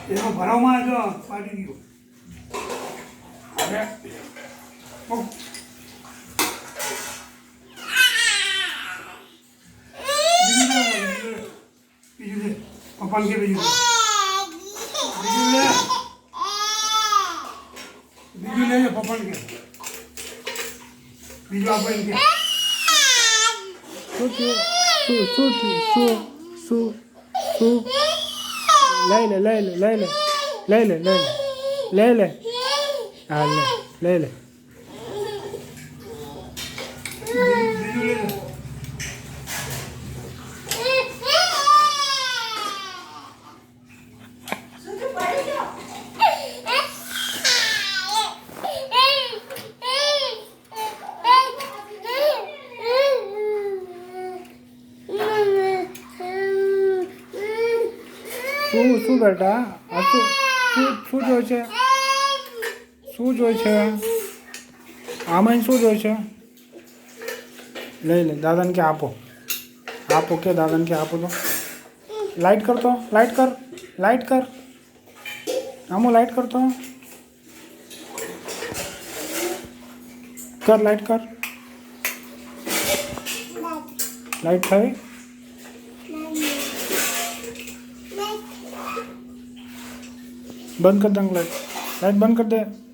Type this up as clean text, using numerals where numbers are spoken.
એમાં ભરાવમાં જો પાડી ગયો અરે ઓ બીજું લે પપ્પાને કે બીજું લે પપ્પાને કે બીજું આપણે કે શું લઈ લે હા લઈ લે શું બેટા આ શું જોઈ છે શું જોઈ છે આમાં શું જોઈ છે લઈ લે દાદાને કે આપો કે દાદાને કે આપો તો લાઈટ કરતો લાઈટ કર આમો લાઈટ કરતો કર લાઈટ કર લાઈટ થઈ બંધ कर दंग लाइट बंद कर दे।